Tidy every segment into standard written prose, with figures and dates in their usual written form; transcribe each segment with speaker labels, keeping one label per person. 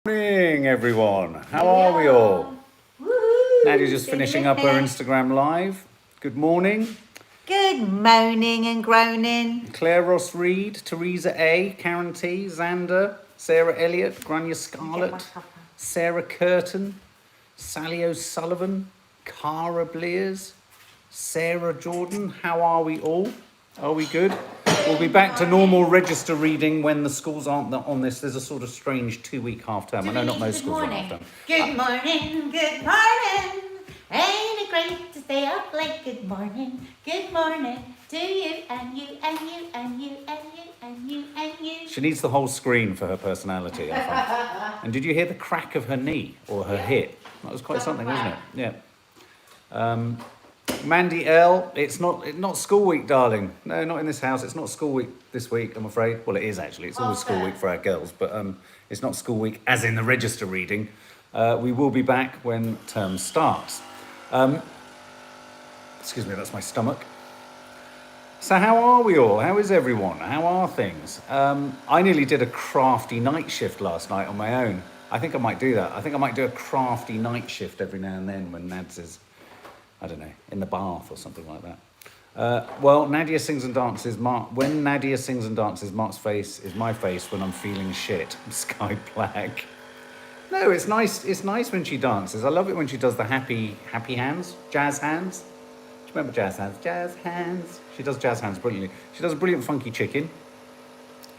Speaker 1: Morning, everyone. How are we all?
Speaker 2: Woo-hoo.
Speaker 1: Nadia's just finishing up her Instagram live. Good morning.
Speaker 2: Good moaning and groaning.
Speaker 1: Claire Ross Reed, Teresa A, Karen T, Xander, Sarah Elliott, Grania Scarlett, Sarah Curtin, Sally O'Sullivan, Cara Blears, Sarah Jordan. How are we all? Are we good? We'll be back to normal register reading when the schools aren't on this. There's a sort of strange 2-week half term. I know not most schools are half term.
Speaker 2: Good morning, good morning. Ain't it great to stay up late? Good morning to you and you and you and you and you and you and you.
Speaker 1: She needs the whole screen for her personality, I find. And did you hear the crack of her knee or her hip? That was quite something, wasn't it? Yeah. Mandy L, it's not school week, darling. No, not in this house. It's not school week this week, I'm afraid. Well, it is actually. It's always school week for our girls, but it's not school week as in the register reading. We will be back when term starts. Excuse me, that's my stomach. So how are we all? How is everyone? How are things? I nearly did a crafty night shift last night on my own. I think I might do that. I think I might do a crafty night shift every now and then when Nads is, I don't know, in the bath or something like that. Well, Nadia sings and dances. When Nadia sings and dances, Mark's face is my face when I'm feeling shit. Sky Black. No, it's nice. It's nice when she dances. I love it when she does the happy hands, jazz hands. Do you remember jazz hands? Jazz hands. She does jazz hands brilliantly. She does a brilliant funky chicken.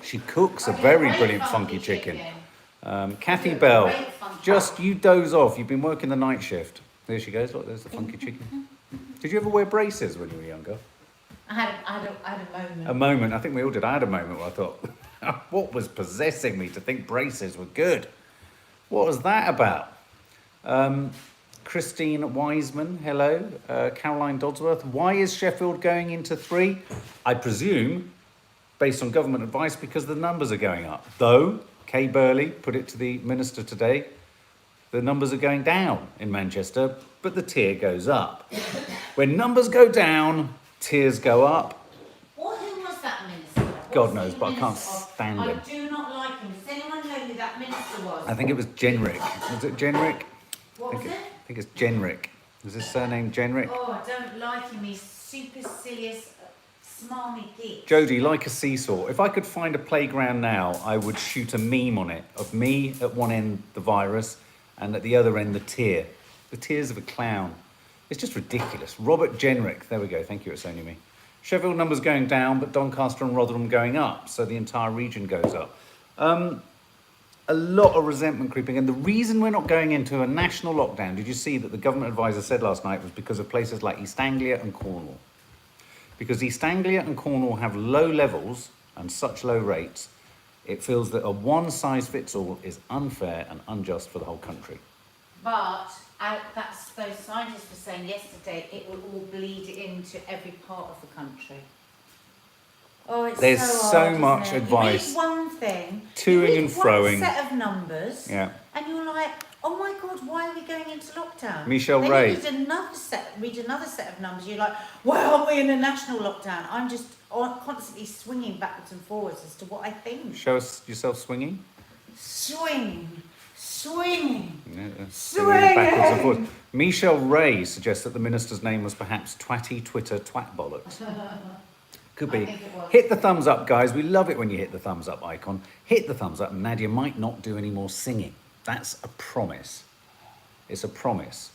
Speaker 1: She cooks a very brilliant funky chicken. Kathy Bell, just you doze off. You've been working the night shift. There she goes. Look, there's the funky chicken. Did you ever wear braces when you were younger?
Speaker 2: I had a moment.
Speaker 1: A moment. I think we all did. I had a moment where I thought, what was possessing me to think braces were good? What was that about? Christine Wiseman, hello. Caroline Dodsworth. Why is Sheffield going into 3? I presume, based on government advice, because the numbers are going up. Though, Kay Burley put it to the minister today, the numbers are going down in Manchester, but the tier goes up. When numbers go down, tiers go up.
Speaker 2: Well, who was that minister?
Speaker 1: God knows, but I can't stand him.
Speaker 2: I do not like him. Does anyone know who that minister was?
Speaker 1: I think it was Jenrick. Was it Jenrick?
Speaker 2: What was it?
Speaker 1: I think it's Jenrick. Was his surname Jenrick?
Speaker 2: Oh, I don't like him. He's supercilious, smarmy git.
Speaker 1: Jodie, like a seesaw. If I could find a playground now, I would shoot a meme on it of me at one end, the virus, and at the other end, the tear. The tears of a clown. It's just ridiculous. Robert Jenrick. There we go. Thank you. It's only me. Sheffield numbers going down, but Doncaster and Rotherham going up. So the entire region goes up. A lot of resentment creeping. And the reason we're not going into a national lockdown, did you see that the government advisor said last night, was because of places like East Anglia and Cornwall. Because East Anglia and Cornwall have low levels and such low rates, it feels that a one-size-fits-all is unfair and unjust for the whole country.
Speaker 2: But those scientists were saying yesterday it will all bleed into every part of the country. Oh, it's
Speaker 1: There's so
Speaker 2: hard,
Speaker 1: much advice.
Speaker 2: You read one thing,
Speaker 1: toing and froing.
Speaker 2: one set of numbers,
Speaker 1: Yeah.
Speaker 2: and you're like, oh my God, why are we going into lockdown?
Speaker 1: Michelle
Speaker 2: then
Speaker 1: Ray.
Speaker 2: you read another set of numbers, you're like, why are we in a national lockdown? I'm just constantly swinging backwards and forwards as to what I think.
Speaker 1: Show us yourself swinging.
Speaker 2: Swinging.
Speaker 1: Yeah, backwards and forwards. Michelle Ray suggests that the minister's name was perhaps Twatty Twitter Twat Bollocks. Could be. Hit the thumbs up, guys. We love it when you hit the thumbs up icon. Hit the thumbs up, and Nadia might not do any more singing. That's a promise. It's a promise.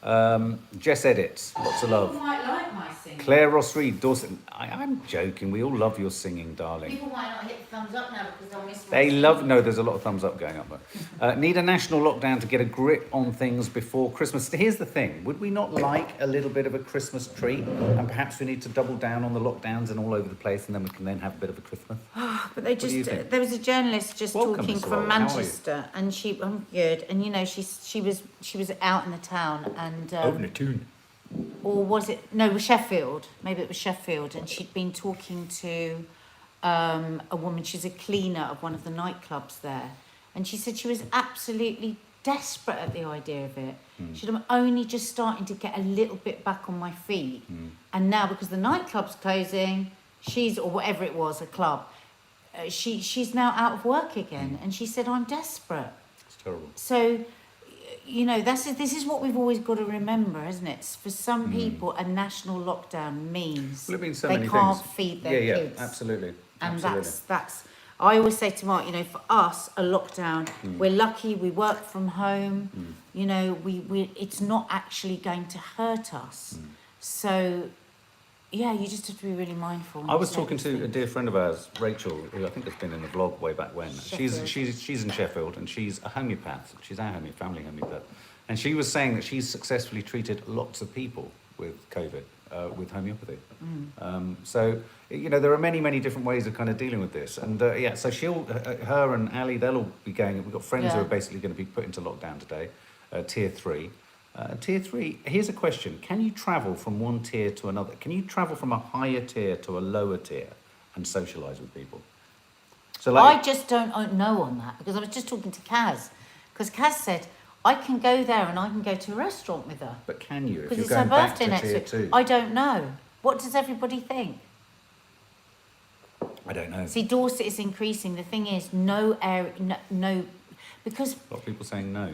Speaker 1: Jess Edits, lots of love.
Speaker 2: People might like my singing.
Speaker 1: Claire Ross Reed, Dawson. I'm joking. We all love your singing, darling.
Speaker 2: People might not hit the thumbs up now because they'll miss.
Speaker 1: They love. No, there's a lot of thumbs up going up. But need a national lockdown to get a grip on things before Christmas. Here's the thing: would we not like a little bit of a Christmas treat? And perhaps we need to double down on the lockdowns and all over the place, and then we can then have a bit of a Christmas.
Speaker 2: But they just there was a journalist just
Speaker 1: Welcome,
Speaker 2: talking
Speaker 1: Miss
Speaker 2: from
Speaker 1: Sawalha. How are you?
Speaker 2: Manchester, and I'm good, and you know she was out in the town and.
Speaker 1: Open a tune.
Speaker 2: Or was it, no, it was Sheffield, maybe it was Sheffield, and she'd been talking to a woman, she's a cleaner of one of the nightclubs there, and she said she was absolutely desperate at the idea of it. She said, I'm only just starting to get a little bit back on my feet, and now because the nightclub's closing, or whatever it was, a club, she's now out of work again, and she said, I'm desperate.
Speaker 1: Terrible.
Speaker 2: So, you know, this is what we've always got to remember, isn't it? For some people, a national lockdown means
Speaker 1: Well, it means so
Speaker 2: they
Speaker 1: many
Speaker 2: can't
Speaker 1: things.
Speaker 2: feed their kids.
Speaker 1: Yeah, absolutely.
Speaker 2: And
Speaker 1: Absolutely.
Speaker 2: that's. I always say to Mark, you know, for us, a lockdown, we're lucky. We work from home. You know, we it's not actually going to hurt us. So, yeah, you just have to be really mindful.
Speaker 1: I was talking to a dear friend of ours, Rachel, who I think has been in the vlog way back when.
Speaker 2: Sheffield.
Speaker 1: She's in Sheffield, and she's a homeopath. She's our family homeopath, and she was saying that she's successfully treated lots of people with COVID with homeopathy. So you know, there are many different ways of kind of dealing with this, and yeah. So her and Ali, they'll all be going. We've got friends who are basically going to be put into lockdown today, tier 3. Tier 3, here's a question. Can you travel from one tier to another? Can you travel from a higher tier to a lower tier and socialise with people? So like,
Speaker 2: I just don't know on that, because I was just talking to Kaz. Because Kaz said, I can go there and I can go to a restaurant with her.
Speaker 1: but can you? If
Speaker 2: Because
Speaker 1: you're
Speaker 2: it's her
Speaker 1: going back
Speaker 2: birthday
Speaker 1: to
Speaker 2: next
Speaker 1: tier
Speaker 2: week.
Speaker 1: 2?
Speaker 2: I don't know. What does everybody think?
Speaker 1: I don't know.
Speaker 2: See, Dorset is increasing. The thing is, no area, no, because,
Speaker 1: A lot of people saying no.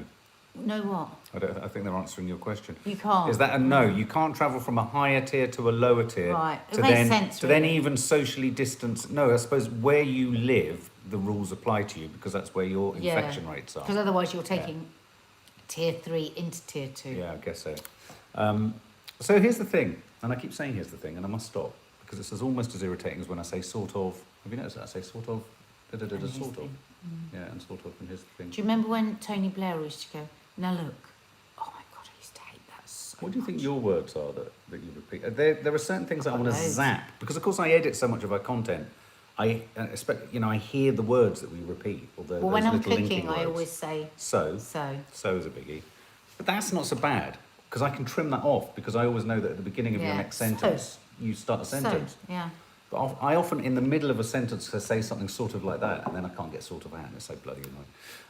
Speaker 2: no what?
Speaker 1: I think they're answering your question.
Speaker 2: You can't.
Speaker 1: Is that a no? You can't travel from a higher tier to a lower tier.
Speaker 2: Right. It
Speaker 1: To
Speaker 2: makes
Speaker 1: then,
Speaker 2: sense,
Speaker 1: to then
Speaker 2: really.
Speaker 1: even socially distance. No, I suppose where you live, the rules apply to you because that's where your infection rates are.
Speaker 2: Because otherwise you're taking tier 3 into tier 2.
Speaker 1: Yeah, I guess so. So here's the thing, and I keep saying here's the thing, and I must stop because it's almost as irritating as when I say sort of. Have you noticed that? I say sort of,
Speaker 2: And here's
Speaker 1: sort
Speaker 2: the
Speaker 1: of.
Speaker 2: thing.
Speaker 1: Yeah, and sort of, and here's the thing.
Speaker 2: Do you remember when Tony Blair used to go, now look, oh my God, I used to hate that so
Speaker 1: What do you think
Speaker 2: much.
Speaker 1: your words are that you repeat? There are certain things that I want to
Speaker 2: Loads.
Speaker 1: zap because, of course, I edit so much of our content. I expect, you know, I hear the words that we repeat. Or
Speaker 2: Well, when
Speaker 1: those
Speaker 2: I'm
Speaker 1: little linking
Speaker 2: cooking, I
Speaker 1: words.
Speaker 2: always say
Speaker 1: So
Speaker 2: so.
Speaker 1: is a biggie, but that's not so bad because I can trim that off because I always know that at the beginning of your
Speaker 2: Yeah,
Speaker 1: next sentence you start a sentence.
Speaker 2: So, yeah.
Speaker 1: But I often, in the middle of a sentence, say something sort of like that, and then I can't get sort of out, and it's so bloody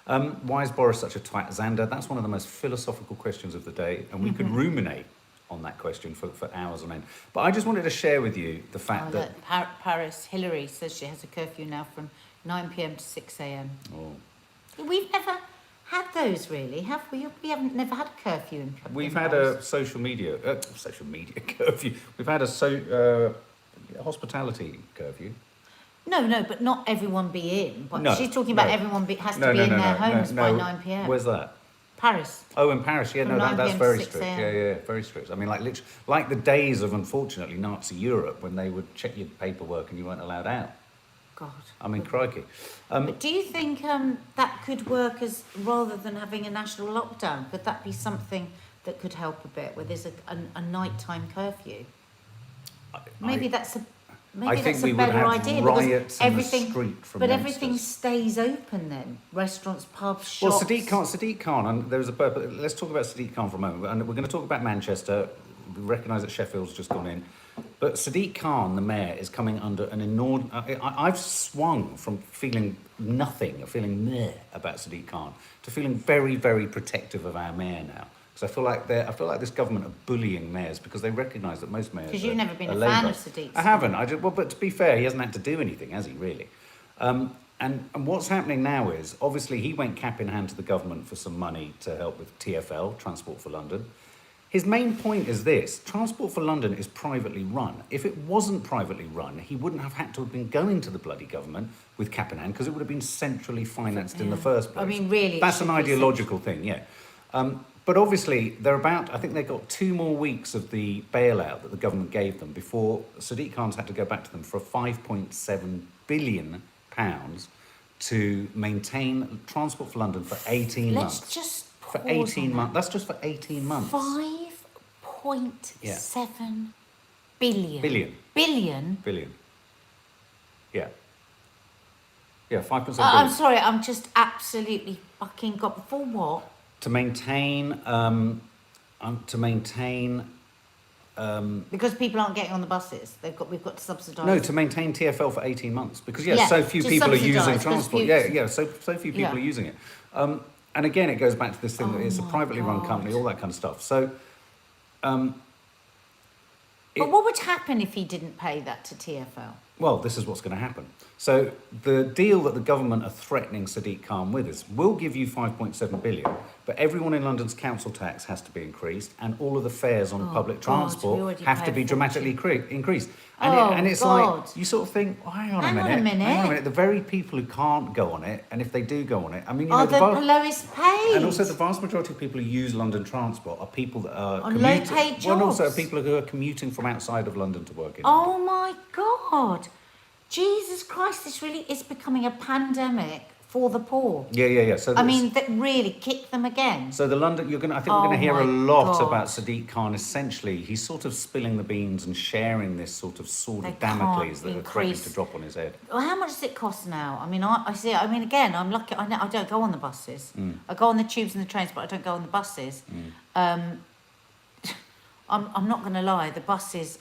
Speaker 1: annoying. Why is Boris such a twat, Xander? That's one of the most philosophical questions of the day, and we could ruminate on that question for hours on end. But I just wanted to share with you the fact that...
Speaker 2: Paris, Hillary says she has a curfew now from 9 p.m. to 6 a.m.
Speaker 1: Oh.
Speaker 2: We've never had those, really, have we? We haven't never had a curfew in
Speaker 1: We've
Speaker 2: in
Speaker 1: had
Speaker 2: Paris.
Speaker 1: a social media curfew. We've had a hospitality curfew.
Speaker 2: No, but not everyone be in. But
Speaker 1: No,
Speaker 2: she's talking about
Speaker 1: no.
Speaker 2: everyone has to be in their homes by 9 p.m.
Speaker 1: Where's that?
Speaker 2: Paris.
Speaker 1: Oh, in Paris, yeah,
Speaker 2: From
Speaker 1: no,
Speaker 2: 9
Speaker 1: that's
Speaker 2: p.m. to
Speaker 1: very
Speaker 2: 6
Speaker 1: strict.
Speaker 2: a.m.
Speaker 1: Yeah, very strict. I mean, like literally, like the days of, unfortunately, Nazi Europe when they would check your paperwork and you weren't allowed out.
Speaker 2: God.
Speaker 1: I mean, crikey.
Speaker 2: But do you think that could work as, rather than having a national lockdown, could that be something that could help a bit, where there's a nighttime curfew? Maybe that's a better idea.
Speaker 1: Riots in the street from
Speaker 2: but
Speaker 1: youngsters.
Speaker 2: everything stays open then. Restaurants, pubs, shops.
Speaker 1: Well, Sadiq Khan, and there was a purpose. Let's talk about Sadiq Khan for a moment. And we're going to talk about Manchester. We recognise that Sheffield's just gone in. But Sadiq Khan, the mayor, is coming under an enormous... I've swung from feeling nothing, feeling meh about Sadiq Khan, to feeling very, very protective of our mayor now. Because I feel like this government are bullying mayors because they recognise that most mayors...
Speaker 2: Because you've never been a
Speaker 1: Labour.
Speaker 2: fan of Sadiq.
Speaker 1: I haven't. But to be fair, he hasn't had to do anything, has he, really? And what's happening now is, obviously, he went cap in hand to the government for some money to help with TfL, Transport for London. His main point is this: Transport for London is privately run. If it wasn't privately run, he wouldn't have had to have been going to the bloody government with cap in hand because it would have been centrally financed in the first place.
Speaker 2: I mean, really,
Speaker 1: that's an ideological thing, yeah. But obviously, I think they got 2 more weeks of the bailout that the government gave them before Sadiq Khan's had to go back to them for £5.7 billion to maintain Transport for London for 18 months.
Speaker 2: Let's just
Speaker 1: For 18 months. That's just for 18 months.
Speaker 2: 5.7 billion.
Speaker 1: Billion. Yeah. Yeah, 5% billion.
Speaker 2: I'm sorry, I'm just absolutely fucking got... For what?
Speaker 1: To maintain...
Speaker 2: Because people aren't getting on the buses. We've got to subsidise.
Speaker 1: No, to maintain TfL for 18 months. Because,
Speaker 2: Yeah,
Speaker 1: so few
Speaker 2: to
Speaker 1: people are
Speaker 2: subsidise,
Speaker 1: using
Speaker 2: 'cause
Speaker 1: transport.
Speaker 2: few-
Speaker 1: So few people are using it. And again, it goes back to this thing that it's a
Speaker 2: my
Speaker 1: privately run
Speaker 2: God.
Speaker 1: company, all that kind of stuff. So...
Speaker 2: But what would happen if he didn't pay that to TfL?
Speaker 1: Well, this is what's going to happen. So the deal that the government are threatening Sadiq Khan with is, we'll give you 5.7 billion, but everyone in London's council tax has to be increased, and all of the fares on public
Speaker 2: God, we
Speaker 1: transport
Speaker 2: already
Speaker 1: have
Speaker 2: pay
Speaker 1: to
Speaker 2: a
Speaker 1: be dramatically increased.
Speaker 2: Oh,
Speaker 1: And it's
Speaker 2: God.
Speaker 1: like, you sort of think, well, hang on
Speaker 2: Hang
Speaker 1: a
Speaker 2: on a
Speaker 1: minute.
Speaker 2: minute.
Speaker 1: The very people who can't go on it, and if they do go on it, I mean, you
Speaker 2: Are
Speaker 1: know,
Speaker 2: the lowest paid?
Speaker 1: and also the vast majority of people who use London transport are people that are
Speaker 2: On low-paid
Speaker 1: well, and also
Speaker 2: jobs.
Speaker 1: people who are commuting from outside of London to work in.
Speaker 2: Oh my God. Jesus Christ, this really is becoming a pandemic for the poor.
Speaker 1: Yeah. So
Speaker 2: I mean, that really kick them again.
Speaker 1: So the London, I think we're going to hear
Speaker 2: Oh
Speaker 1: a
Speaker 2: my
Speaker 1: lot
Speaker 2: God.
Speaker 1: about Sadiq Khan. Essentially, he's sort of spilling the beans and sharing this sort of sword
Speaker 2: They
Speaker 1: of Damocles
Speaker 2: can't
Speaker 1: that are threatening
Speaker 2: increase-
Speaker 1: to drop on his head.
Speaker 2: Well, how much does it cost now? I mean, I see. I mean, again, I'm lucky. I don't go on the buses. I go on the tubes and the trains, but I don't go on the buses. I'm not going to lie. The buses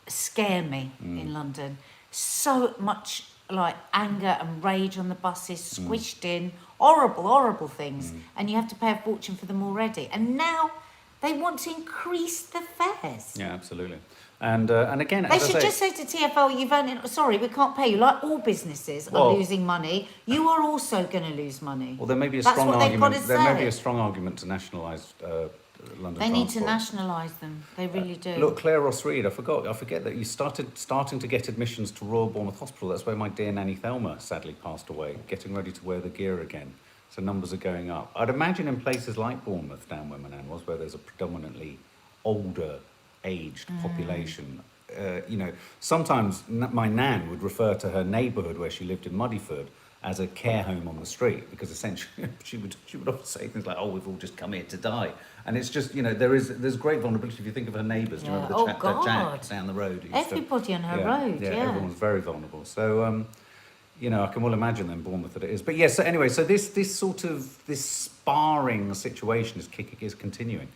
Speaker 2: scare me in London. So much like anger and rage on the buses, squished in, horrible things, and you have to pay a fortune for them already. And now they want to increase the fares.
Speaker 1: Yeah, absolutely. And again,
Speaker 2: They
Speaker 1: as I
Speaker 2: should
Speaker 1: say,
Speaker 2: just say to TfL, you've only, sorry, we can't pay you. Like all businesses are
Speaker 1: Well-
Speaker 2: losing money, you are also going to lose money.
Speaker 1: well, there may be a
Speaker 2: That's
Speaker 1: strong
Speaker 2: what they've got
Speaker 1: argument.
Speaker 2: to
Speaker 1: There may
Speaker 2: say.
Speaker 1: be a strong argument to nationalise London
Speaker 2: They need to
Speaker 1: transport.
Speaker 2: nationalise them. They really do.
Speaker 1: Look, Claire Ross-Reed, I forget that you starting to get admissions to Royal Bournemouth Hospital. That's where my dear nanny Thelma sadly passed away, getting ready to wear the gear again. So numbers are going up. I'd imagine in places like Bournemouth, down where my nan was, where there's a predominantly older aged population, sometimes my nan would refer to her neighbourhood where she lived in Muddyford as a care home on the street, because essentially she would often say things like, "Oh, we've all just come here to die," and it's just there's great vulnerability. If you think of her neighbours, do you remember
Speaker 2: Yeah.
Speaker 1: that
Speaker 2: God.
Speaker 1: Jack down the road? who used to-
Speaker 2: Everybody on her road, yeah.
Speaker 1: everyone's very vulnerable. So I can well imagine then Bournemouth that it is. But yes, so anyway, so this sparring situation is continuing.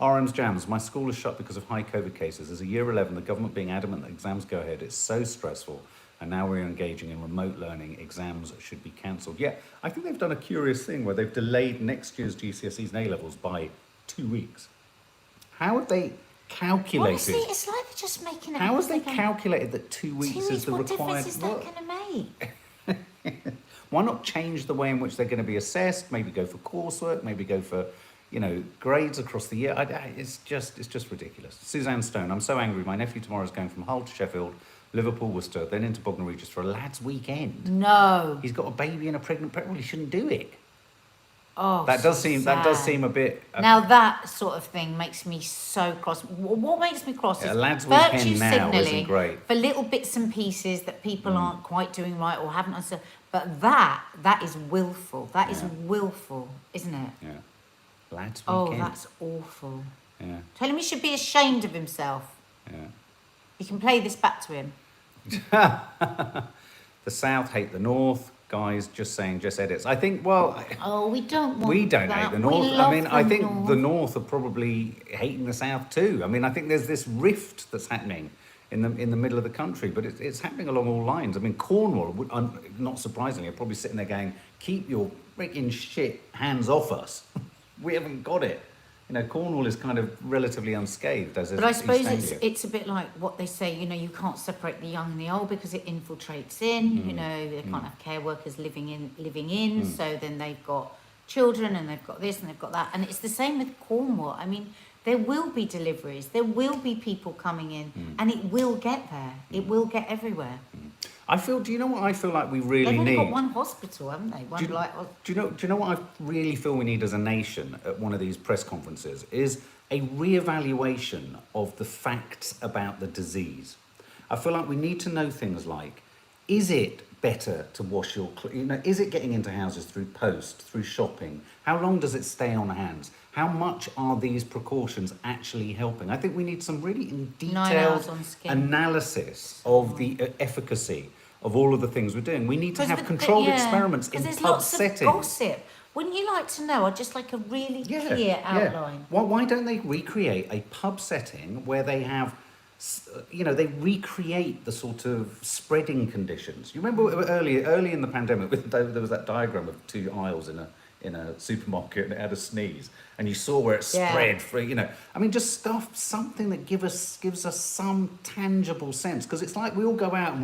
Speaker 1: RM's jams. My school is shut because of high COVID cases. As a year 11, the government being adamant that exams go ahead, it's so stressful. And now we're engaging in remote learning. Exams should be cancelled. Yeah, I think they've done a curious thing where they've delayed next year's GCSEs and A-levels by 2 weeks. How have they calculated?
Speaker 2: Honestly, it's like they're just making it.
Speaker 1: How have they
Speaker 2: They're going,
Speaker 1: calculated that 2 weeks
Speaker 2: 2
Speaker 1: is
Speaker 2: weeks,
Speaker 1: the
Speaker 2: what
Speaker 1: required?
Speaker 2: difference is that going to make?
Speaker 1: Why not change the way in which they're going to be assessed? Maybe go for coursework. Maybe go for, grades across the year. It's just ridiculous. Suzanne Stone. I'm so angry. My nephew tomorrow is going from Hull to Sheffield, Liverpool, Worcester, then into Bognor Regis for a lads' weekend.
Speaker 2: No.
Speaker 1: He's got a baby and a pregnant parent. Well, he shouldn't do it.
Speaker 2: Oh,
Speaker 1: That does seem a bit.
Speaker 2: Now that sort of thing makes me so cross. What makes me cross
Speaker 1: Yeah,
Speaker 2: is
Speaker 1: lads'
Speaker 2: virtue
Speaker 1: weekend now
Speaker 2: signalling
Speaker 1: isn't great.
Speaker 2: for little bits and pieces that people aren't quite doing right or haven't answered. But that is willful. That is willful, isn't it?
Speaker 1: Yeah. Lads'
Speaker 2: Oh,
Speaker 1: weekend.
Speaker 2: that's awful.
Speaker 1: Yeah.
Speaker 2: Tell him he should be ashamed of himself.
Speaker 1: Yeah.
Speaker 2: You can play this back to him.
Speaker 1: The South hate the North. Guys, just edits. I think, well,
Speaker 2: Oh, we don't want
Speaker 1: we don't
Speaker 2: that.
Speaker 1: hate the
Speaker 2: We
Speaker 1: North.
Speaker 2: love
Speaker 1: I
Speaker 2: the
Speaker 1: think
Speaker 2: North.
Speaker 1: the North are probably hating the South too. I mean, I think there's this rift that's happening in the middle of the country, but it's happening along all lines. I mean, Cornwall, not surprisingly, are probably sitting there going, "Keep your freaking shit hands off us. We haven't got it." Cornwall is kind of relatively unscathed as is
Speaker 2: But I
Speaker 1: East
Speaker 2: suppose
Speaker 1: Anglia.
Speaker 2: it's a bit like what they say, you can't separate the young and the old because it infiltrates in, they can't have care workers living in, so then they've got children and they've got this and they've got that. And it's the same with Cornwall. I mean, there will be deliveries, there will be people coming in, and it will get there. It will get everywhere.
Speaker 1: do you know what I feel like we really
Speaker 2: They've only
Speaker 1: need?
Speaker 2: got one hospital, haven't they?
Speaker 1: Do you know what I really feel we need as a nation at one of these press conferences is a reevaluation of the facts about the disease. I feel like we need to know things like, is it better to wash your is it getting into houses through post, through shopping? How long does it stay on hands? How much are these precautions actually helping? I think we need some really
Speaker 2: 9
Speaker 1: detailed
Speaker 2: hours on skin.
Speaker 1: analysis of the efficacy of all of the things we're doing. We need to have controlled experiments in
Speaker 2: there's
Speaker 1: pub
Speaker 2: lots
Speaker 1: settings.
Speaker 2: of gossip. Wouldn't you like to know? I'd just like a really clear outline.
Speaker 1: Why don't they recreate a pub setting where they have, they recreate the sort of spreading conditions? You remember early in the pandemic, there was that diagram of 2 aisles in in a supermarket and it had a sneeze, and you saw where it
Speaker 2: Yeah.
Speaker 1: spread for, you know, I mean, just something that gives us some tangible sense, because it's like we all go out and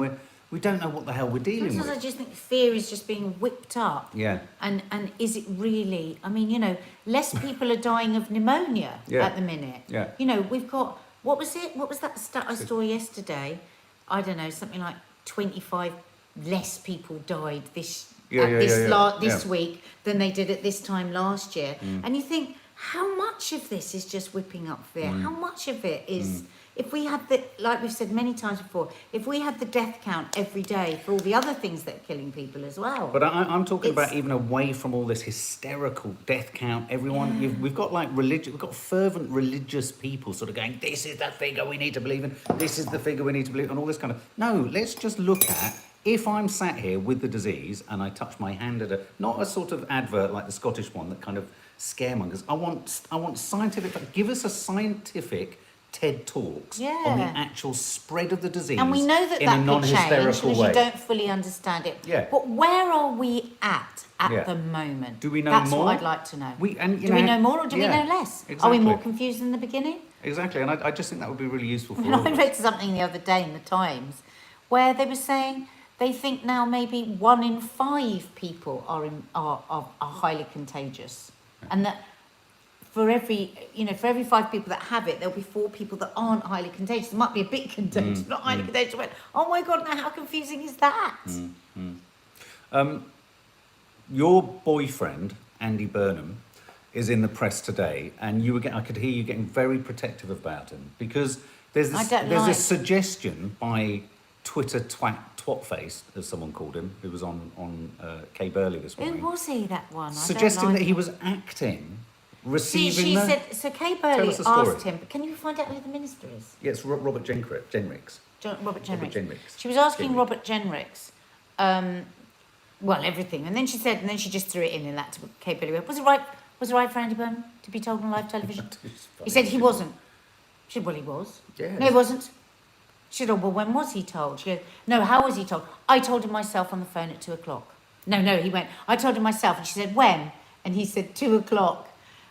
Speaker 1: we don't know what the hell we're dealing
Speaker 2: Sometimes I
Speaker 1: with.
Speaker 2: just think fear is just being whipped up.
Speaker 1: Yeah.
Speaker 2: And is it really? I mean, you know, less people are dying of pneumonia
Speaker 1: Yeah.
Speaker 2: at the minute.
Speaker 1: Yeah.
Speaker 2: You know, we've got, what was it? What was that stat I saw yesterday? I don't know, something like 25 less people died this week than they did at this time last year. And you think, how much of this is just whipping up fear? How much of it is, if we had the, like we've said many times before, if we had the death count every day for all the other things that are killing people as well.
Speaker 1: But I'm talking about even away from all this hysterical death count. Everyone, we've got like we've got fervent religious people sort of going, this is the figure we need to believe in, this is the figure we need to believe in, and all this kind of, no, let's just look at, if I'm sat here with the disease and I touch my hand at not a sort of advert like the Scottish one that kind of scaremongers, I want scientific, give us a scientific TED Talks on the actual spread of the disease,
Speaker 2: and we know that
Speaker 1: in a
Speaker 2: could change
Speaker 1: non-hysterical
Speaker 2: because
Speaker 1: way.
Speaker 2: you don't fully understand it.
Speaker 1: Yeah.
Speaker 2: But where are we at the moment?
Speaker 1: Do we know
Speaker 2: That's
Speaker 1: more?
Speaker 2: what I'd like to know.
Speaker 1: Do
Speaker 2: we know more or do we know less?
Speaker 1: Exactly.
Speaker 2: Are we more confused than the beginning?
Speaker 1: Exactly, and I just think that would be really useful for
Speaker 2: I mean,
Speaker 1: all
Speaker 2: I
Speaker 1: of
Speaker 2: read
Speaker 1: us.
Speaker 2: something the other day in the Times where they were saying they think now maybe 1 in 5 people are highly contagious, and that for every 5 people that have it, there'll be 4 people that aren't highly contagious. There might be a bit contagious, not highly contagious. But, oh my God! Now how confusing is that?
Speaker 1: Your boyfriend, Andy Burnham, is in the press today, and I could hear you getting very protective about him, because there's this suggestion by Twitter twatface, as someone called him, who was on Kay Burley this morning.
Speaker 2: Who was he? That one?
Speaker 1: Suggesting that he was acting, receiving.
Speaker 2: She said. So Kay Burley
Speaker 1: us a story.
Speaker 2: asked him, but can you find out who the minister is?
Speaker 1: Yeah, it's Robert Jenricks.
Speaker 2: Robert Jenricks.
Speaker 1: Jenricks.
Speaker 2: She was asking
Speaker 1: Jenricks.
Speaker 2: Robert Jenricks, well, everything, and then she just threw it in that to Kay Burley. Was it right for Andy Burnham to be told on live television? He said he wasn't. She said, well, he was.
Speaker 1: Yeah.
Speaker 2: No, he wasn't. She said, oh, well, when was he told? She goes, no, how was he told? I told him myself on the phone at 2:00. No, he went, I told him myself. And she said, when? And he said, 2:00.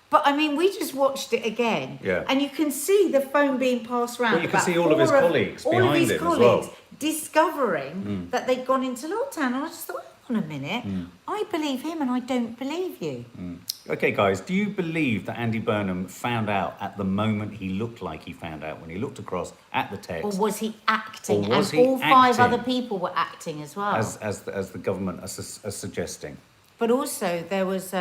Speaker 2: But, I mean, we just watched it again.
Speaker 1: Yeah.
Speaker 2: And you can see the phone being passed around.
Speaker 1: Well, you can see all of his colleagues behind him as well.
Speaker 2: Discovering that they'd gone into lockdown. And I just thought, hang on a minute. I believe him and I don't believe you.
Speaker 1: Okay, guys, do you believe that Andy Burnham found out at the moment he looked like he found out, when he looked across at the text?
Speaker 2: Or was he acting?
Speaker 1: Or was
Speaker 2: and
Speaker 1: he
Speaker 2: all 5
Speaker 1: acting?
Speaker 2: other people were acting as well.
Speaker 1: As the government are suggesting.
Speaker 2: But also there was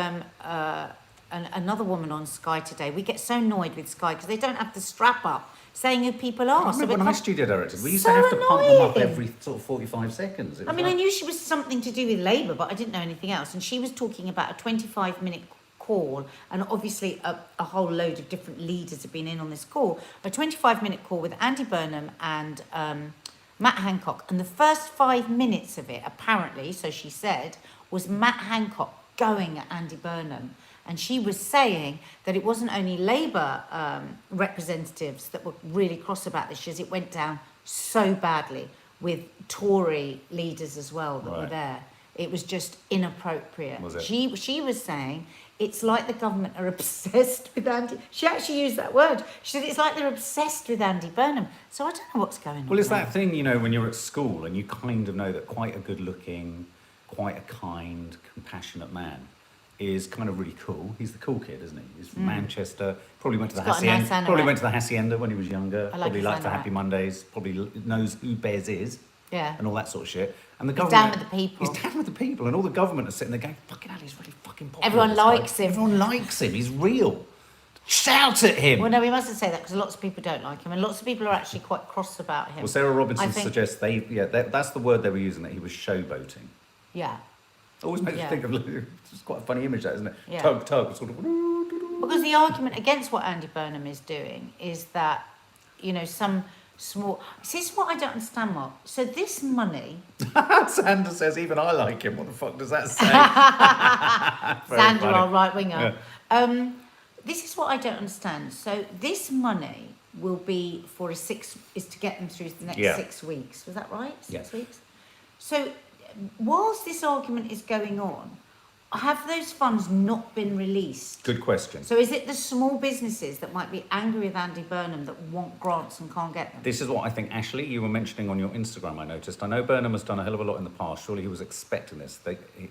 Speaker 2: another woman on Sky today. We get so annoyed with Sky because they don't have the strap up saying who people are.
Speaker 1: I remember when I studio directed, we used
Speaker 2: So
Speaker 1: to have to pump them up
Speaker 2: annoying.
Speaker 1: every sort of 45 seconds.
Speaker 2: I mean, I knew she was something to do with Labour, but I didn't know anything else. And she was talking about a 25-minute call, and obviously a whole load of different leaders have been in on this call. A 25-minute call with Andy Burnham and Matt Hancock. And the first 5 minutes of it, apparently, so she said, was Matt Hancock going at Andy Burnham. And she was saying that it wasn't only Labour representatives that were really cross about this, as it went down so badly with Tory leaders as well that were there. It was just inappropriate.
Speaker 1: Was it?
Speaker 2: She was saying it's like the government are obsessed with Andy. She actually used that word. She said it's like they're obsessed with Andy Burnham. So I don't know what's going on.
Speaker 1: Well, it's
Speaker 2: there.
Speaker 1: that thing, you know, when you're at school and you kind of know that quite a good-looking, quite a kind, compassionate man is kind of really cool. He's the cool kid, isn't he? He's from Manchester. Probably went to the
Speaker 2: got a nice
Speaker 1: Hacienda. Probably went to the Hacienda when he was younger. Probably
Speaker 2: his
Speaker 1: liked the
Speaker 2: anorak.
Speaker 1: Happy Mondays. Probably knows who Bez is.
Speaker 2: Yeah.
Speaker 1: And all that sort of shit. And the
Speaker 2: He's
Speaker 1: government,
Speaker 2: down with the people.
Speaker 1: He's down with the people, and all the government are sitting there going, "Fucking hell, he's really fucking popular."
Speaker 2: Everyone
Speaker 1: this guy.
Speaker 2: likes him.
Speaker 1: Everyone likes him. He's real. Shout at him.
Speaker 2: Well, no, we mustn't say that because lots of people don't like him, and lots of people are actually quite cross about him.
Speaker 1: Well, Sarah Robinson
Speaker 2: I think-
Speaker 1: suggests that's the word they were using, that he was showboating.
Speaker 2: Yeah.
Speaker 1: Always makes me
Speaker 2: Yeah.
Speaker 1: think of, it's quite a funny image, that, isn't it?
Speaker 2: Yeah.
Speaker 1: Tug, sort of.
Speaker 2: Because the argument against what Andy Burnham is doing is that, you know, some small... This is what I don't understand, Mark. So this money...
Speaker 1: Sandra says, even I like him. What the fuck does that say? Very
Speaker 2: Sandra,
Speaker 1: funny.
Speaker 2: our right-winger.
Speaker 1: Yeah.
Speaker 2: This is what I don't understand. So this money will be for is to get them through the next 6 weeks. Was that right? 6
Speaker 1: Yeah.
Speaker 2: weeks? So whilst this argument is going on, have those funds not been released?
Speaker 1: Good question.
Speaker 2: So is it the small businesses that might be angry with Andy Burnham that want grants and can't get them?
Speaker 1: This is what I think, Ashley, you were mentioning on your Instagram, I noticed. I know Burnham has done a hell of a lot in the past. Surely he was expecting this.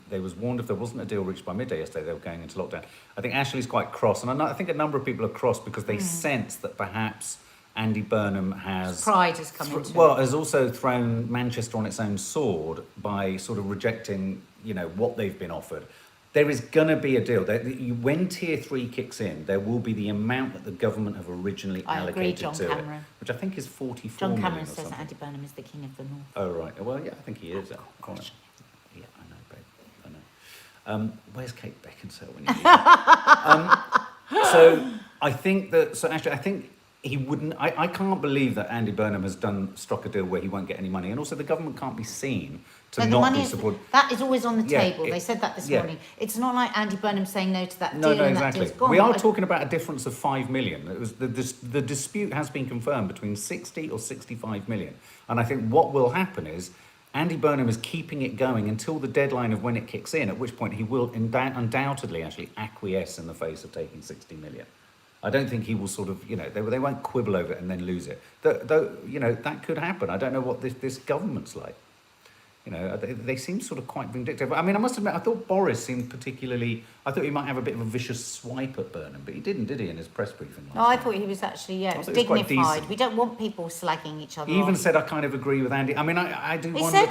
Speaker 1: They was warned if there wasn't a deal reached by midday yesterday, they were going into lockdown. I think Ashley's quite cross, and I think a number of people are cross because they sense that perhaps Andy Burnham has...
Speaker 2: Pride has come into
Speaker 1: well,
Speaker 2: it.
Speaker 1: has also thrown Manchester on its own sword by sort of rejecting, what they've been offered. There is going to be a deal. When Tier 3 kicks in, there will be the amount that the government have originally allocated
Speaker 2: John
Speaker 1: to
Speaker 2: Cameron.
Speaker 1: it, which I think is 44
Speaker 2: John
Speaker 1: million
Speaker 2: Cameron
Speaker 1: or
Speaker 2: says
Speaker 1: something.
Speaker 2: that Andy Burnham is the king of the north.
Speaker 1: Oh, right. Well, yeah, I think he is.
Speaker 2: Gosh.
Speaker 1: Yeah, I know, babe. I know. Where's Kate Beckinsale when you need her? So I think that... So actually, I think he wouldn't... I can't believe that Andy Burnham has struck a deal where he won't get any money. And also, the government can't be seen to not be supported.
Speaker 2: That is always on the table.
Speaker 1: Yeah,
Speaker 2: they said that this morning. It's not like Andy Burnham saying no to that deal
Speaker 1: No,
Speaker 2: and
Speaker 1: exactly.
Speaker 2: that deal's gone.
Speaker 1: We are talking about a difference of 5 million. It was the dispute has been confirmed between 60 or 65 million. And I think what will happen is Andy Burnham is keeping it going until the deadline of when it kicks in, at which point he will undoubtedly actually acquiesce in the face of taking 60 million. I don't think he will sort of, they won't quibble over it and then lose it. Though, that could happen. I don't know what this government's like. They seem sort of quite vindictive. I mean, I must admit, I thought Boris seemed particularly... I thought he might have a bit of a vicious swipe at Burnham, but he didn't, did he, in his press briefing last
Speaker 2: No, I
Speaker 1: night?
Speaker 2: thought he was actually,
Speaker 1: I thought he was quite
Speaker 2: dignified.
Speaker 1: decent.
Speaker 2: We don't want people slagging each other
Speaker 1: He even
Speaker 2: off.
Speaker 1: said, I kind of agree with Andy. I mean, I do
Speaker 2: He
Speaker 1: wonder...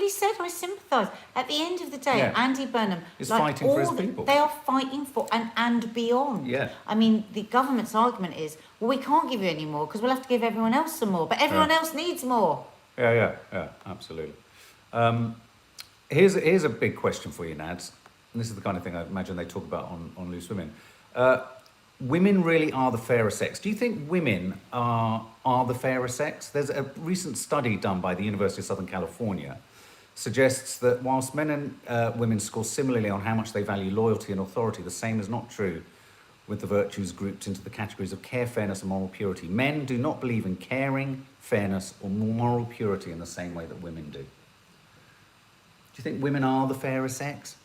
Speaker 2: said, I sympathise. At the end of the day,
Speaker 1: Yeah.
Speaker 2: Andy Burnham...
Speaker 1: He's fighting for his people.
Speaker 2: They are fighting for and beyond.
Speaker 1: Yeah.
Speaker 2: I mean, the government's argument is, well, we can't give you any more because we'll have to give everyone else some more. But everyone else needs more.
Speaker 1: Yeah, absolutely. Here's a big question for you, Nads. And this is the kind of thing I imagine they talk about on Loose Women. Women really are the fairer sex. Do you think women are the fairer sex? There's a recent study done by the University of Southern California suggests that whilst men and women score similarly on how much they value loyalty and authority, the same is not true with the virtues grouped into the categories of care, fairness and moral purity. Men do not believe in caring, fairness or moral purity in the same way that women do. Do you think women are the fairer sex?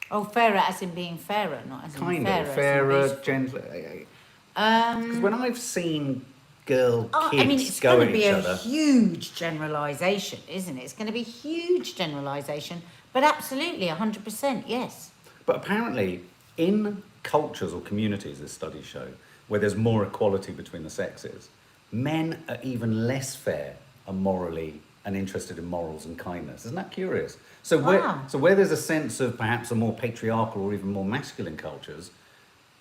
Speaker 2: Oh, fairer as in being fairer, not as in
Speaker 1: Kind
Speaker 2: fairer.
Speaker 1: of. Fairer,
Speaker 2: being...
Speaker 1: gentler. Because when I've seen kids
Speaker 2: I mean, it's
Speaker 1: go
Speaker 2: going
Speaker 1: at
Speaker 2: to be
Speaker 1: each
Speaker 2: a
Speaker 1: other...
Speaker 2: huge generalisation, isn't it? It's going to be a huge generalisation, but absolutely, 100%, yes.
Speaker 1: But apparently, in cultures or communities, as studies show, where there's more equality between the sexes, men are even less fair and morally and interested in morals and kindness. Isn't that curious? So where there's a sense of perhaps a more patriarchal or even more masculine cultures,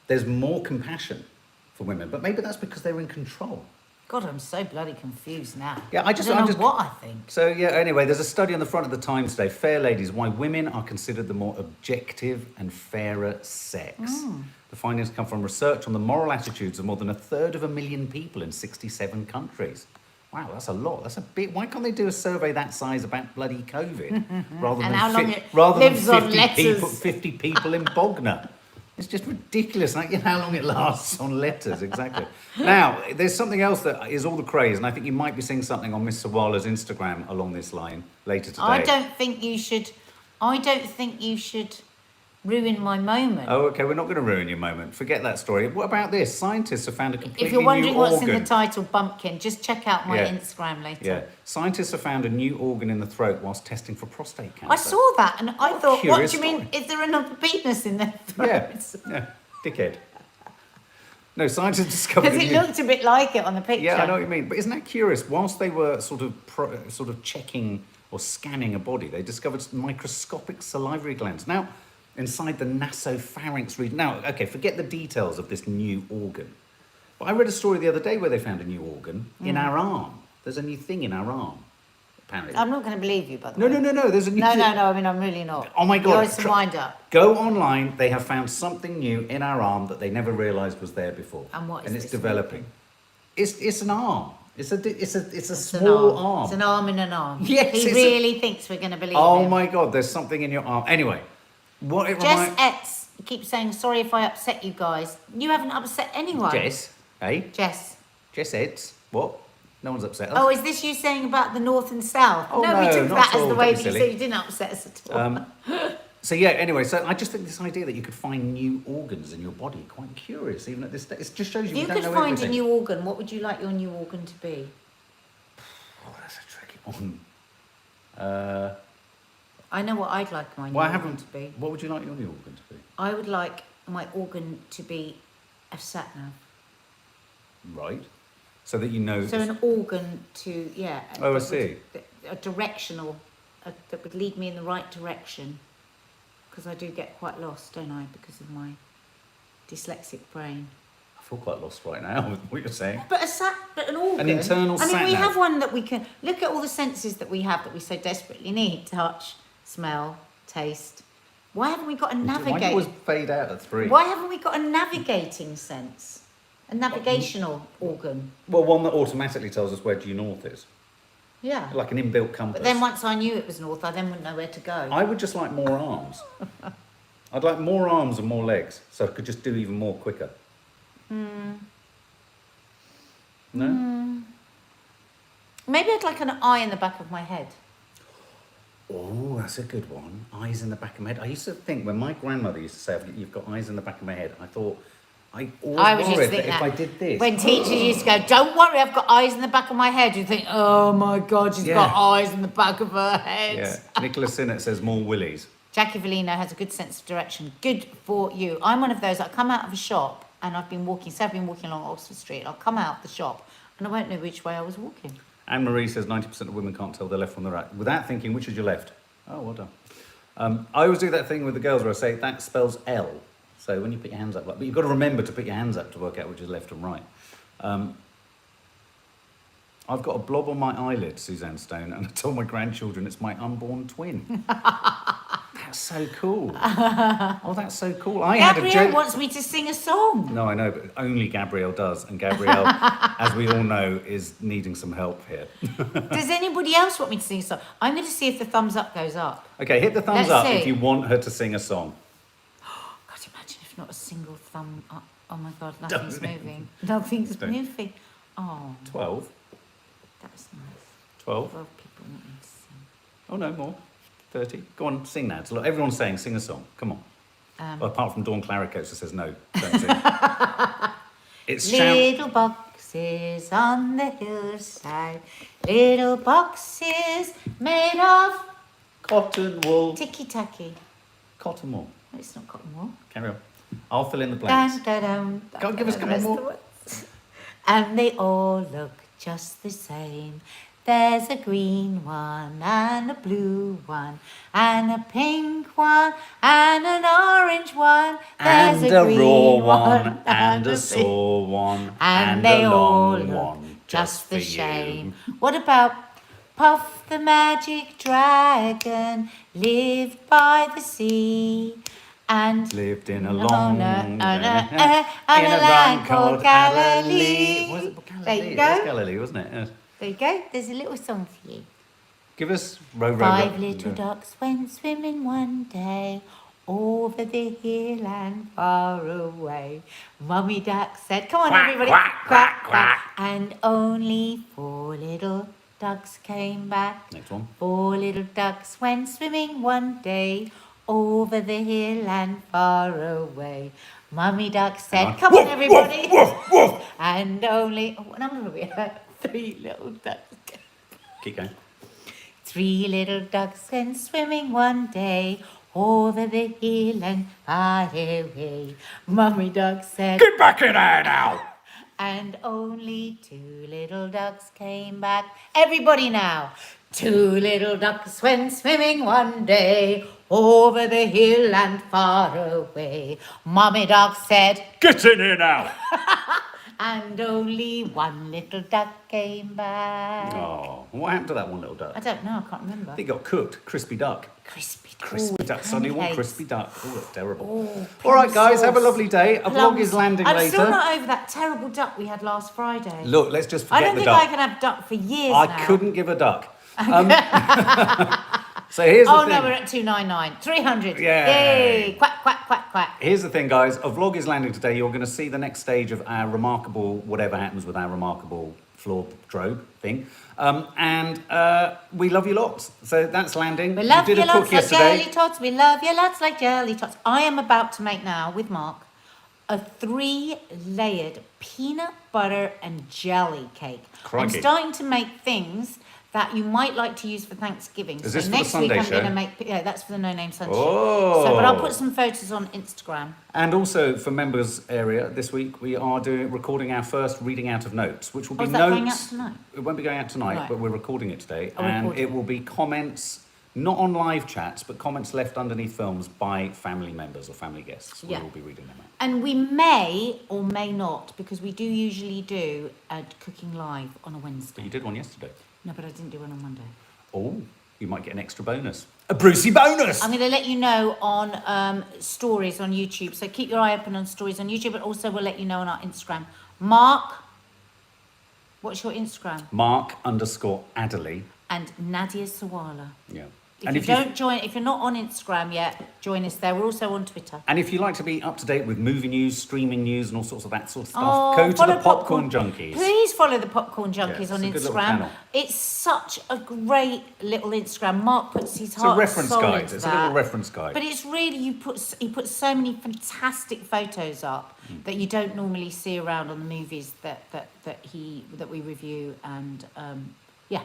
Speaker 1: there's more compassion for women. But maybe that's because they're in control.
Speaker 2: God, I'm so bloody confused now.
Speaker 1: Yeah, I don't
Speaker 2: know what I think.
Speaker 1: So yeah, anyway, there's a study on the front of the Times today, Fair Ladies, why women are considered the more objective and fairer sex. The findings come from research on the moral attitudes of more than 1/3 people in 67 countries. Wow, that's a lot. That's a bit. Why can't they do a survey that size about bloody COVID rather
Speaker 2: And
Speaker 1: than
Speaker 2: how long it
Speaker 1: rather
Speaker 2: lives
Speaker 1: than
Speaker 2: on
Speaker 1: 50 people in Bognor? It's just ridiculous. Like, how long it lasts on letters, exactly. Now, there's something else that is all the craze, and I think you might be seeing something on Miss Sawalha's Instagram along this line later today.
Speaker 2: I don't think you should ruin my moment.
Speaker 1: Oh, okay, we're not going to ruin your moment. Forget that story. What about this? Scientists have found a completely
Speaker 2: If you're wondering
Speaker 1: new
Speaker 2: what's
Speaker 1: organ.
Speaker 2: in the title, Bumpkin, just check out my Instagram later.
Speaker 1: Yeah, scientists have found a new organ in the throat whilst testing for prostate cancer.
Speaker 2: I saw that and I thought, what do
Speaker 1: curious
Speaker 2: you mean?
Speaker 1: story.
Speaker 2: Is there another penis in their throat?
Speaker 1: Yeah, dickhead. No, scientists discovered.
Speaker 2: Because it looked a bit like it on the picture.
Speaker 1: Yeah, I know what you mean. But isn't that curious? Whilst they were sort of checking or scanning a body, they discovered microscopic salivary glands. Now, inside the nasopharynx region. Now, okay, forget the details of this new organ. But I read a story the other day where they found a new organ in our arm. There's a new thing in our arm, apparently.
Speaker 2: I'm not going to believe you, by the way.
Speaker 1: No. There's a new thing.
Speaker 2: No, I mean, I'm really not.
Speaker 1: Oh my God.
Speaker 2: You're some wind up.
Speaker 1: Go online. They have found something new in our arm that they never realised was there before.
Speaker 2: And what is
Speaker 1: And it's
Speaker 2: this
Speaker 1: developing. It's an arm. It's a small arm.
Speaker 2: It's an arm in an arm.
Speaker 1: Yes,
Speaker 2: he really thinks we're going to believe him.
Speaker 1: Oh my God, there's something in your arm. Anyway, what it
Speaker 2: Jess
Speaker 1: reminds...
Speaker 2: Etz keeps saying, sorry if I upset you guys. You haven't upset anyone.
Speaker 1: Jess, eh?
Speaker 2: Jess.
Speaker 1: Jess Eds. What? No one's upset us.
Speaker 2: Oh, is this you saying about the north and south?
Speaker 1: Oh,
Speaker 2: no, we
Speaker 1: no,
Speaker 2: took
Speaker 1: not
Speaker 2: that
Speaker 1: at
Speaker 2: as
Speaker 1: all.
Speaker 2: the way
Speaker 1: Don't be
Speaker 2: that you
Speaker 1: silly.
Speaker 2: said you didn't upset us at all.
Speaker 1: So yeah, anyway, so I just think this idea that you could find new organs in your body, quite curious, even at this stage. It just shows you
Speaker 2: If you
Speaker 1: we don't
Speaker 2: could
Speaker 1: know
Speaker 2: find
Speaker 1: everything.
Speaker 2: a new organ, what would you like your new organ to be?
Speaker 1: Oh, that's a tricky one.
Speaker 2: I know what I'd like my new
Speaker 1: Well, I
Speaker 2: organ
Speaker 1: haven't.
Speaker 2: to be.
Speaker 1: What would you like your new organ to be?
Speaker 2: I would like my organ to be a sat-nav.
Speaker 1: Right. So that you know.
Speaker 2: So an organ to, yeah.
Speaker 1: Oh, I
Speaker 2: that
Speaker 1: see.
Speaker 2: would- A directional, that would lead me in the right direction. Because I do get quite lost, don't I, because of my dyslexic brain.
Speaker 1: I feel quite lost right now with what you're saying.
Speaker 2: But an organ.
Speaker 1: An internal
Speaker 2: I mean, we
Speaker 1: sat-nav.
Speaker 2: have one that we can look at all the senses that we have that we so desperately need: touch, smell, taste. Why haven't we got a
Speaker 1: Why do you
Speaker 2: navigating?
Speaker 1: always fade out at 3?
Speaker 2: Why haven't we got a navigating sense? A navigational organ?
Speaker 1: Well, one that automatically tells us where due north is.
Speaker 2: Yeah.
Speaker 1: Like an inbuilt compass.
Speaker 2: But then once I knew it was north, I then wouldn't know where to go.
Speaker 1: I would just like more arms. I'd like more arms and more legs, so I could just do even more quicker. No?
Speaker 2: Maybe I'd like an eye in the back of my head.
Speaker 1: Oh, that's a good one. Eyes in the back of my head. I used to think when my grandmother used to say, "You've got eyes in the back of my head," I thought, I always
Speaker 2: I was
Speaker 1: worried
Speaker 2: just
Speaker 1: that
Speaker 2: thinking
Speaker 1: if
Speaker 2: that.
Speaker 1: I did this.
Speaker 2: When teachers used to go, "Don't worry, I've got eyes in the back of my head," you think, "Oh my God, she's got
Speaker 1: Yeah.
Speaker 2: eyes in the back of her head."
Speaker 1: Yeah. Nicholas Sinnott says more willies.
Speaker 2: Jackie Vellino has a good sense of direction. Good for you. I'm one of those. I come out of a shop and I've been walking along Oxford Street. I'll come out the shop and I won't know which way I was walking.
Speaker 1: Anne Marie says 90% of women can't tell their left from the right without thinking which is your left. Oh, well done. I always do that thing with the girls where I say that spells L. So when you put your hands up, but you've got to remember to put your hands up to work out which is left and right. I've got a blob on my eyelid, Suzanne Stone, and I told my grandchildren it's my unborn twin. That's so cool. Oh, that's so cool. I had a
Speaker 2: Gabrielle
Speaker 1: joke.
Speaker 2: wants me to sing a song.
Speaker 1: No, I know, but only Gabrielle does. And Gabrielle, as we all know, is needing some help here.
Speaker 2: Does anybody else want me to sing a song? I'm going to see if the thumbs up goes up.
Speaker 1: Okay, hit the thumbs
Speaker 2: Let's
Speaker 1: up
Speaker 2: see.
Speaker 1: if you want her to sing a song.
Speaker 2: God, imagine if not a single thumb up. Oh my God, nothing's
Speaker 1: Don't.
Speaker 2: moving. Nothing's
Speaker 1: Don't.
Speaker 2: moving. Oh,
Speaker 1: 12.
Speaker 2: that's nice.
Speaker 1: 12.
Speaker 2: 12 people want me to sing.
Speaker 1: Oh, no, more. 30. Go on, sing now. Look, everyone's saying sing a song. Come on. Well, apart from Dawn Claricoats that says no, don't sing. It's shout.
Speaker 2: Little boxes on the hillside, little boxes made of
Speaker 1: Cotton wool.
Speaker 2: ticky-tacky.
Speaker 1: Cotton wool.
Speaker 2: No, it's not cotton wool.
Speaker 1: Carry on. I'll fill in the blanks.
Speaker 2: Dun, dun, dun.
Speaker 1: Go on, give us a couple more.
Speaker 2: And they all look just the same. There's a green one and a blue one and a pink one and an orange one. There's
Speaker 1: And a
Speaker 2: green
Speaker 1: raw one and a sore one
Speaker 2: and
Speaker 1: a
Speaker 2: they all
Speaker 1: long
Speaker 2: look
Speaker 1: one
Speaker 2: just the
Speaker 1: for you.
Speaker 2: same. What about Puff the magic dragon lived by the sea and
Speaker 1: Lived in a
Speaker 2: in
Speaker 1: long
Speaker 2: a
Speaker 1: in a
Speaker 2: land called Galilee.
Speaker 1: Was it Galilee?
Speaker 2: There you
Speaker 1: It was
Speaker 2: go.
Speaker 1: Galilee, wasn't it? Yes.
Speaker 2: There you go. There's a little song for you.
Speaker 1: Give us row, row,
Speaker 2: Five
Speaker 1: row.
Speaker 2: little ducks went swimming one day over the hill and far away. Mummy duck said, "Come on,
Speaker 1: Quack,
Speaker 2: everybody,
Speaker 1: quack, quack, quack."
Speaker 2: And only 4 little ducks came back.
Speaker 1: Next one.
Speaker 2: 4 little ducks went swimming one day over the hill and far away. Mummy duck said,
Speaker 1: on.
Speaker 2: "Come on,
Speaker 1: Woof,
Speaker 2: everybody."
Speaker 1: woof, woof.
Speaker 2: And only, what number are we at? 3 little ducks.
Speaker 1: Keep going.
Speaker 2: 3 little ducks went swimming one day over the hill and far away. Mummy duck said,
Speaker 1: Get back in there now.
Speaker 2: and only 2 little ducks came back. Everybody now. 2 little ducks went swimming one day over the hill and far away. Mummy duck said,
Speaker 1: Get in here now.
Speaker 2: and only 1 little duck came back.
Speaker 1: Oh, what happened to that one little duck?
Speaker 2: I don't know, I can't remember.
Speaker 1: They got cooked. Crispy duck.
Speaker 2: Crispy duck.
Speaker 1: Crispy duck. Suddenly want
Speaker 2: pancakes.
Speaker 1: crispy duck. Oh, that's terrible.
Speaker 2: Oh,
Speaker 1: All right,
Speaker 2: plum
Speaker 1: guys, have a
Speaker 2: sauce.
Speaker 1: lovely day. A vlog is landing
Speaker 2: I'm
Speaker 1: later.
Speaker 2: still not over that terrible duck we had last Friday.
Speaker 1: Look, let's just
Speaker 2: I
Speaker 1: forget
Speaker 2: don't
Speaker 1: the
Speaker 2: think
Speaker 1: duck.
Speaker 2: I can have duck for years
Speaker 1: I
Speaker 2: now.
Speaker 1: couldn't give a duck. So here's the
Speaker 2: Oh
Speaker 1: thing.
Speaker 2: no, we're at 299. 300.
Speaker 1: Yay.
Speaker 2: Yay. Quack, quack, quack, quack.
Speaker 1: Here's the thing, guys. A vlog is landing today. You're going to see the next stage of our remarkable, whatever happens with our remarkable floor drobe thing. And we love you lots. So that's landing.
Speaker 2: We love
Speaker 1: you
Speaker 2: you
Speaker 1: did a cook
Speaker 2: lots like
Speaker 1: yesterday.
Speaker 2: jelly tots. We love you lots like jelly tots. I am about to make now, with Mark, a 3-layered peanut butter and jelly cake.
Speaker 1: Crikey.
Speaker 2: I'm starting to make things that you might like to use for Thanksgiving.
Speaker 1: Is
Speaker 2: so
Speaker 1: this for the
Speaker 2: next
Speaker 1: Sunday
Speaker 2: week I'm
Speaker 1: show?
Speaker 2: going to make, yeah, that's for the No Name Sunday
Speaker 1: Oh.
Speaker 2: So, but I'll put some photos on Instagram.
Speaker 1: And also for members area this week, we are recording our first reading out of notes, which will be
Speaker 2: is
Speaker 1: notes.
Speaker 2: that going out tonight?
Speaker 1: It won't be going out tonight,
Speaker 2: Right.
Speaker 1: but we're recording it today,
Speaker 2: Oh,
Speaker 1: and
Speaker 2: recording
Speaker 1: it will be comments, not on live chats, but comments left underneath films by family members or family guests.
Speaker 2: Yeah.
Speaker 1: We will be reading them out.
Speaker 2: And we may or may not, because we do usually do a cooking live on a Wednesday.
Speaker 1: But you did one yesterday.
Speaker 2: No, but I didn't do one on Monday.
Speaker 1: Oh, you might get an extra bonus. A Brucey bonus!
Speaker 2: I'm going to let you know on stories on YouTube. So keep your eye open on stories on YouTube, but also we'll let you know on our Instagram. Mark, what's your Instagram?
Speaker 1: Mark_Adderley.
Speaker 2: And Nadia Sawalha.
Speaker 1: Yeah.
Speaker 2: If you're not on Instagram yet, join us there. We're also on Twitter.
Speaker 1: And if you like to be up to date with movie news, streaming news, and all sorts of that sort of stuff,
Speaker 2: Oh,
Speaker 1: go to
Speaker 2: follow
Speaker 1: the Popcorn Junkies.
Speaker 2: Please follow the Popcorn Junkies
Speaker 1: Yeah,
Speaker 2: on
Speaker 1: it's a good little
Speaker 2: Instagram.
Speaker 1: channel.
Speaker 2: It's such a great little Instagram. Mark puts his
Speaker 1: It's a
Speaker 2: heart and
Speaker 1: reference
Speaker 2: soul
Speaker 1: guide.
Speaker 2: into
Speaker 1: It's a little
Speaker 2: that.
Speaker 1: reference guide.
Speaker 2: But it's really, he puts so many fantastic photos up that you don't normally see around on the movies that we review, and yeah.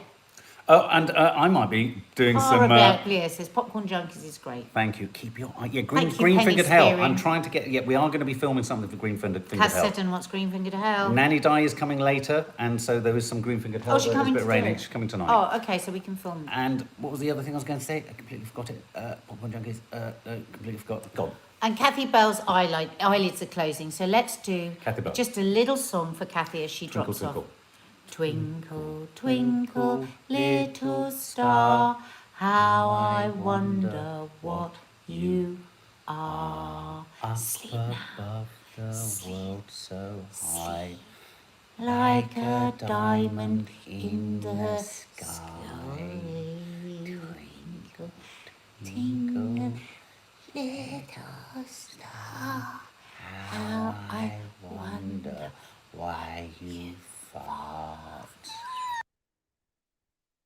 Speaker 1: Oh, and I might be doing some.
Speaker 2: Leah says Popcorn Junkies is great.
Speaker 1: Thank you. Keep your eye. Yeah,
Speaker 2: Thank you,
Speaker 1: green
Speaker 2: Penny
Speaker 1: fingered hell.
Speaker 2: Spearing.
Speaker 1: I'm trying to get. Yeah, we are going to be filming something for green fingered hell.
Speaker 2: Cass Seddon wants Green Finger to Hell.
Speaker 1: Nanny Di is coming later, and so there is some green fingered hell.
Speaker 2: Oh, she's coming
Speaker 1: It's a bit
Speaker 2: to do
Speaker 1: raining.
Speaker 2: it?
Speaker 1: She's coming tonight.
Speaker 2: Oh, okay, so we can film.
Speaker 1: And what was the other thing I was going to say? I completely forgot it. Popcorn Junkies. Completely forgot. Gone.
Speaker 2: And Kathy Bell's eyelids are closing, so let's do
Speaker 1: Kathy Bell.
Speaker 2: just a little song for Kathy as she
Speaker 1: Twinkle,
Speaker 2: drops
Speaker 1: twinkle.
Speaker 2: off. Twinkle, twinkle, little star, how I wonder what you are. Sleep now,
Speaker 1: Above the world so high,
Speaker 2: like a diamond in the
Speaker 1: sky.
Speaker 2: Twinkle, twinkle, little star, how I wonder
Speaker 1: why you fart.